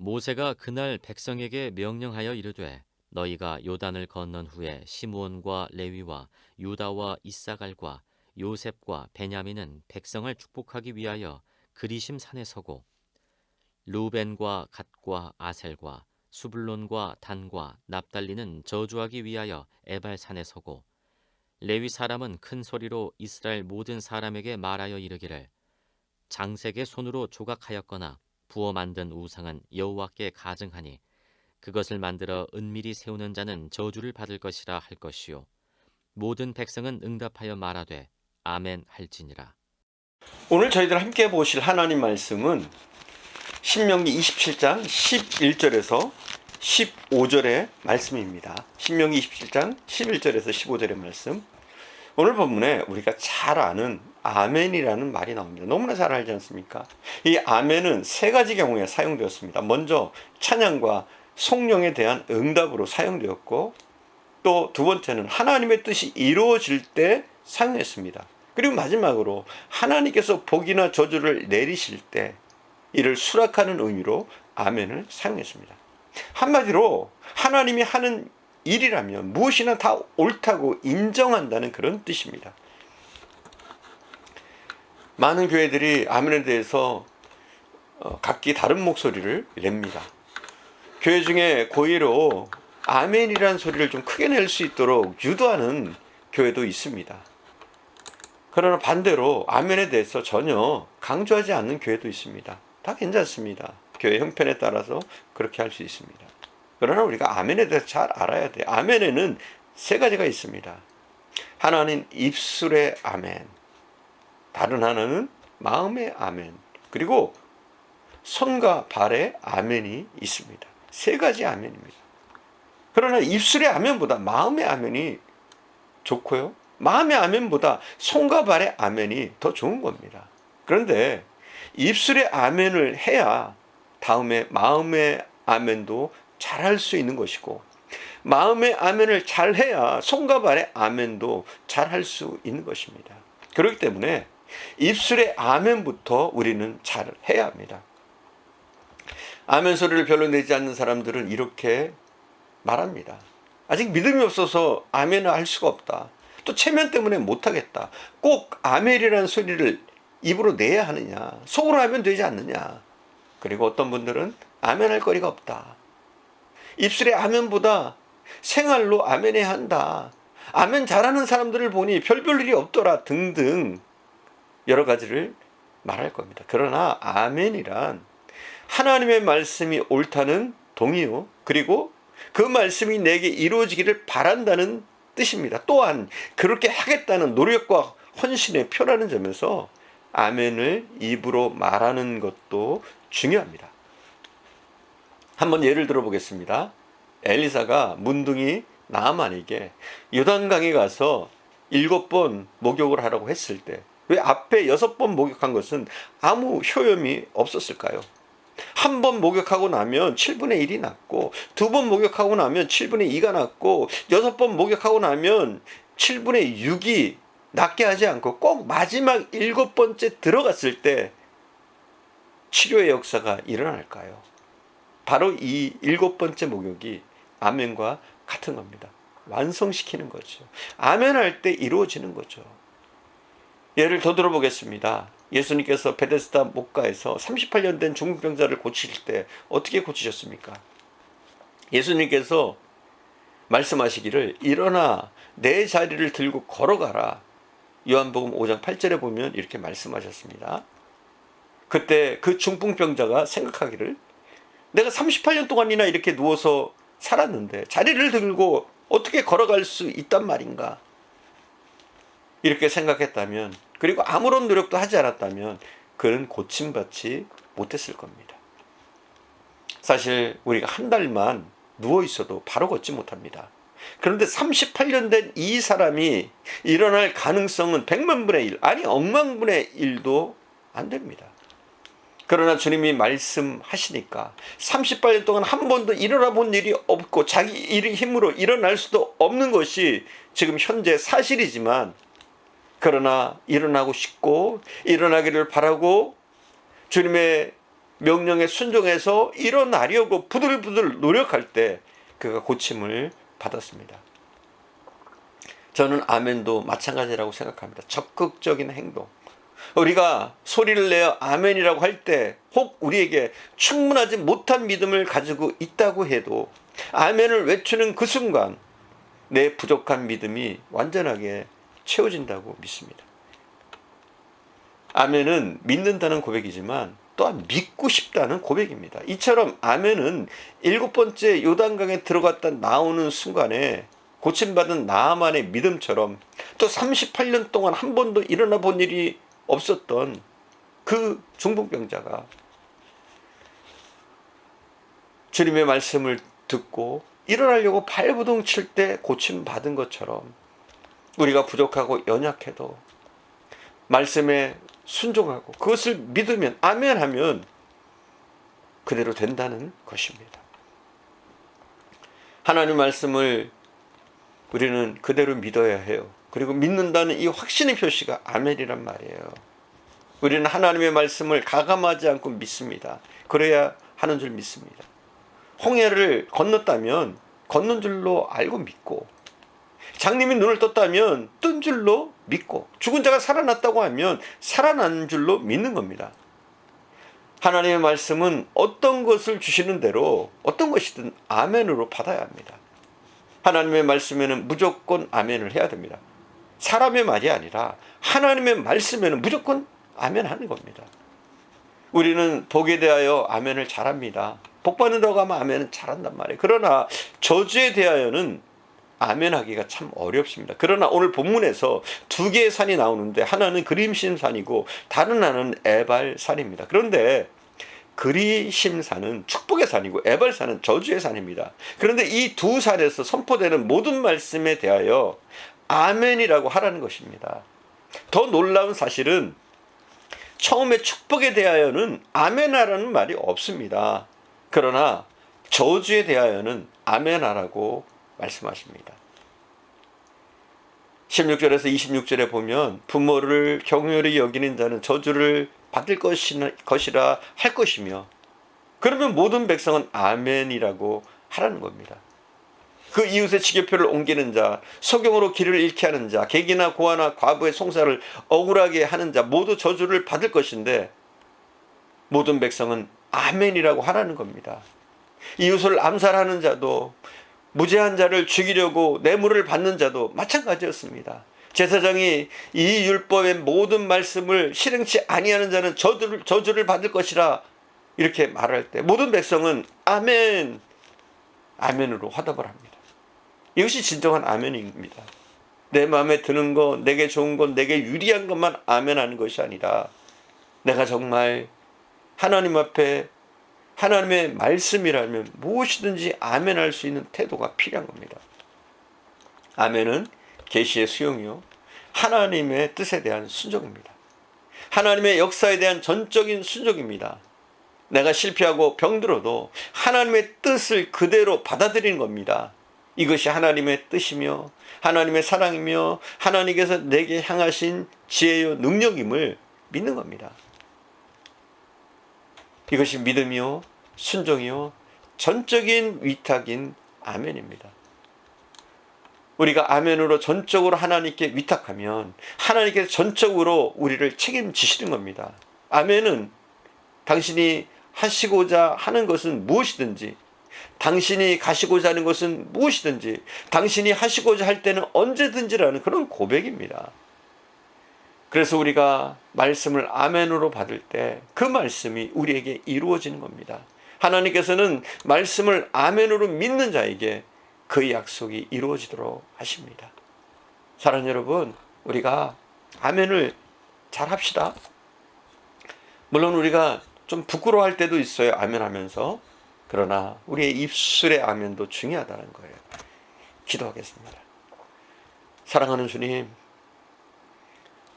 모세가 그날 백성에게 명령하여 이르되 너희가 요단을 건넌 후에 시므온과 레위와 유다와 이사갈과 요셉과 베냐민은 백성을 축복하기 위하여 그리심 산에 서고 루벤과 갓과 아셀과 수블론과 단과 납달리는 저주하기 위하여 에발산에 서고 레위 사람은 큰 소리로 이스라엘 모든 사람에게 말하여 이르기를 장색의 손으로 조각하였거나 부어 만든 우상은 여호와께 가증하니 그것을 만들어 은밀히 세우는 자는 저주를 받을 것이라 할 것이요 모든 백성은 응답하여 말하되 아멘 할지니라. 오늘 저희들 함께 보실 하나님 말씀은 신명기 27장 11절에서 15절의 말씀입니다. 신명기 27장 11절에서 15절의 말씀. 오늘 본문에 우리가 잘 아는 아멘이라는 말이 나옵니다. 너무나 잘 알지 않습니까? 이 아멘은 세 가지 경우에 사용되었습니다. 먼저 찬양과 성령에 대한 응답으로 사용되었고, 또 두 번째는 하나님의 뜻이 이루어질 때 사용했습니다. 그리고 마지막으로 하나님께서 복이나 저주를 내리실 때 이를 수락하는 의미로 아멘을 사용했습니다. 한마디로 하나님이 하는 일이라면 무엇이나 다 옳다고 인정한다는 그런 뜻입니다. 많은 교회들이 아멘에 대해서 각기 다른 목소리를 냅니다. 교회 중에 고의로 아멘이라는 소리를 좀 크게 낼 수 있도록 유도하는 교회도 있습니다. 그러나 반대로 아멘에 대해서 전혀 강조하지 않는 교회도 있습니다. 다 괜찮습니다. 교회 형편에 따라서 그렇게 할 수 있습니다. 그러나 우리가 아멘에 대해서 잘 알아야 돼요. 아멘에는 세 가지가 있습니다. 하나는 입술의 아멘, 다른 하나는 마음의 아멘, 그리고 손과 발의 아멘이 있습니다. 세 가지 아멘입니다. 그러나 입술의 아멘보다 마음의 아멘이 좋고요, 마음의 아멘보다 손과 발의 아멘이 더 좋은 겁니다. 그런데 입술의 아멘을 해야 다음에 마음의 아멘도 잘할 수 있는 것이고, 마음의 아멘을 잘해야 손과 발의 아멘도 잘할 수 있는 것입니다. 그렇기 때문에 입술의 아멘부터 우리는 잘해야 합니다. 아멘 소리를 별로 내지 않는 사람들은 이렇게 말합니다. 아직 믿음이 없어서 아멘을 할 수가 없다. 또 체면 때문에 못하겠다. 꼭 아멘이라는 소리를 입으로 내야 하느냐, 속으로 하면 되지 않느냐. 그리고 어떤 분들은 아멘 할 거리가 없다. 입술의 아멘보다 생활로 아멘해야 한다. 아멘 잘하는 사람들을 보니 별별 일이 없더라 등등 여러 가지를 말할 겁니다. 그러나 아멘이란 하나님의 말씀이 옳다는 동의요, 그리고 그 말씀이 내게 이루어지기를 바란다는 뜻입니다. 또한 그렇게 하겠다는 노력과 헌신의 표라는 점에서 아멘을 입으로 말하는 것도 중요합니다. 한번 예를 들어보겠습니다. 엘리사가 문둥이 나아만에게 요단강에 가서 7번 목욕을 하라고 했을 때 왜 앞에 6번 목욕한 것은 아무 효염이 없었을까요? 한 번 목욕하고 나면 7분의 1이 났고, 2번 목욕하고 나면 7분의 2가 났고, 6번 목욕하고 나면 7분의 6이 낫게 하지 않고 꼭 마지막 7번째 들어갔을 때 치료의 역사가 일어날까요? 바로 이 7번째 목욕이 아멘과 같은 겁니다. 완성시키는 거죠. 아멘할 때 이루어지는 거죠. 예를 더 들어보겠습니다. 예수님께서 베데스다 목가에서 38년 된 중풍병자를 고치실 때 어떻게 고치셨습니까? 예수님께서 말씀하시기를 일어나 내 자리를 들고 걸어가라. 요한복음 5장 8절에 보면 이렇게 말씀하셨습니다. 그때 그 중풍병자가 생각하기를 내가 38년 동안이나 이렇게 누워서 살았는데 자리를 들고 어떻게 걸어갈 수 있단 말인가? 이렇게 생각했다면, 그리고 아무런 노력도 하지 않았다면 그는 고침받지 못했을 겁니다. 사실 우리가 한 달만 누워 있어도 바로 걷지 못합니다. 그런데 38년 된 이 사람이 일어날 가능성은 100만 분의 1, 아니 억만 분의 1도 안 됩니다. 그러나 주님이 말씀하시니까 38년 동안 한 번도 일어나 본 일이 없고 자기 힘으로 일어날 수도 없는 것이 지금 현재 사실이지만, 그러나 일어나고 싶고 일어나기를 바라고 주님의 명령에 순종해서 일어나려고 부들부들 노력할 때 그가 고침을 받았습니다. 저는 아멘도 마찬가지라고 생각합니다. 적극적인 행동. 우리가 소리를 내어 아멘이라고 할 때 혹 우리에게 충분하지 못한 믿음을 가지고 있다고 해도 아멘을 외치는 그 순간 내 부족한 믿음이 완전하게 채워진다고 믿습니다. 아멘은 믿는다는 고백이지만 또한 믿고 싶다는 고백입니다. 이처럼 아멘은 7번째 요단강에 들어갔다 나오는 순간에 고침받은 나아만의 믿음처럼 또 38년 동안 한 번도 일어나 본 일이 없었던 그 중풍병자가 주님의 말씀을 듣고 일어나려고 발버둥 칠 때 고침받은 것처럼 우리가 부족하고 연약해도 말씀에 순종하고 그것을 믿으면 아멘하면 그대로 된다는 것입니다. 하나님 말씀을 우리는 그대로 믿어야 해요. 그리고 믿는다는 이 확신의 표시가 아멘이란 말이에요. 우리는 하나님의 말씀을 가감하지 않고 믿습니다. 그래야 하는 줄 믿습니다. 홍해를 건넜다면 건넌 줄로 알고 믿고, 장님이 눈을 떴다면 뜬 줄로 믿고, 죽은 자가 살아났다고 하면 살아난 줄로 믿는 겁니다. 하나님의 말씀은 어떤 것을 주시는 대로 어떤 것이든 아멘으로 받아야 합니다. 하나님의 말씀에는 무조건 아멘을 해야 됩니다. 사람의 말이 아니라 하나님의 말씀에는 무조건 아멘 하는 겁니다. 우리는 복에 대하여 아멘을 잘합니다. 복 받는다고 하면 아멘은 잘한단 말이에요. 그러나 저주에 대하여는 아멘하기가 참 어렵습니다. 그러나 오늘 본문에서 두 개의 산이 나오는데 하나는 그리심산이고 다른 하나는 에발산입니다. 그런데 그리심산은 축복의 산이고 에발산은 저주의 산입니다. 그런데 이 두 산에서 선포되는 모든 말씀에 대하여 아멘이라고 하라는 것입니다. 더 놀라운 사실은 처음에 축복에 대하여는 아멘하라는 말이 없습니다. 그러나 저주에 대하여는 아멘하라고 말씀하십니다. 16절에서 26절에 보면 부모를 경홀히 여기는 자는 저주를 받을 것이라 할 것이며, 그러면 모든 백성은 아멘이라고 하라는 겁니다. 그 이웃의 지게표를 옮기는 자, 소경으로 길을 잃게 하는 자, 객이나 고아나 과부의 송사를 억울하게 하는 자 모두 저주를 받을 것인데 모든 백성은 아멘이라고 하라는 겁니다. 이웃을 암살하는 자도, 무죄한 자를 죽이려고 뇌물을 받는 자도 마찬가지였습니다. 제사장이 이 율법의 모든 말씀을 실행치 아니하는 자는 저주를 받을 것이라 이렇게 말할 때 모든 백성은 아멘, 아멘으로 화답을 합니다. 이것이 진정한 아멘입니다. 내 마음에 드는 것, 내게 좋은 것, 내게 유리한 것만 아멘하는 것이 아니라 내가 정말 하나님 앞에 하나님의 말씀이라면 무엇이든지 아멘할 수 있는 태도가 필요한 겁니다. 아멘은 계시의 수용이요, 하나님의 뜻에 대한 순종입니다. 하나님의 역사에 대한 전적인 순종입니다. 내가 실패하고 병들어도 하나님의 뜻을 그대로 받아들이는 겁니다. 이것이 하나님의 뜻이며 하나님의 사랑이며 하나님께서 내게 향하신 지혜요 능력임을 믿는 겁니다. 이것이 믿음이요, 순종이요, 전적인 위탁인 아멘입니다. 우리가 아멘으로 전적으로 하나님께 위탁하면 하나님께서 전적으로 우리를 책임지시는 겁니다. 아멘은 당신이 하시고자 하는 것은 무엇이든지, 당신이 가시고자 하는 것은 무엇이든지, 당신이 하시고자 할 때는 언제든지라는 그런 고백입니다. 그래서 우리가 말씀을 아멘으로 받을 때 그 말씀이 우리에게 이루어지는 겁니다. 하나님께서는 말씀을 아멘으로 믿는 자에게 그 약속이 이루어지도록 하십니다. 사랑하는 여러분, 우리가 아멘을 잘 합시다. 물론 우리가 좀 부끄러워할 때도 있어요, 아멘 하면서. 그러나 우리의 입술의 아멘도 중요하다는 거예요. 기도하겠습니다. 사랑하는 주님,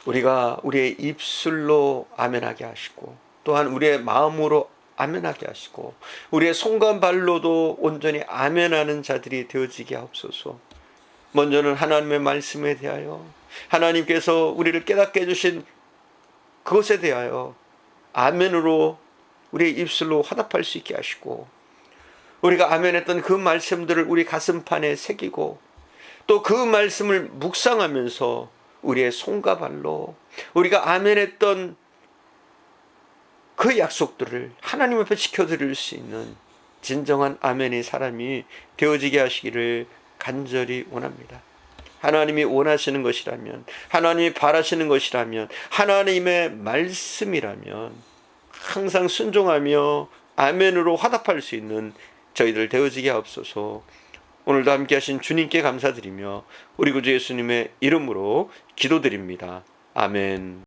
우리가 우리의 입술로 아멘하게 하시고 또한 우리의 마음으로 아멘하게 하시고 우리의 손과 발로도 온전히 아멘하는 자들이 되어지게 하옵소서. 먼저는 하나님의 말씀에 대하여, 하나님께서 우리를 깨닫게 해주신 그것에 대하여 아멘으로 우리의 입술로 화답할 수 있게 하시고, 우리가 아멘했던 그 말씀들을 우리 가슴판에 새기고, 또 그 말씀을 묵상하면서 우리의 손과 발로 우리가 아멘했던 그 약속들을 하나님 앞에 지켜드릴 수 있는 진정한 아멘의 사람이 되어지게 하시기를 간절히 원합니다. 하나님이 원하시는 것이라면, 하나님이 바라시는 것이라면, 하나님의 말씀이라면 항상 순종하며 아멘으로 화답할 수 있는 저희들 되어지게 하옵소서. 오늘도 함께 하신 주님께 감사드리며 우리 구주 예수님의 이름으로 기도드립니다. 아멘.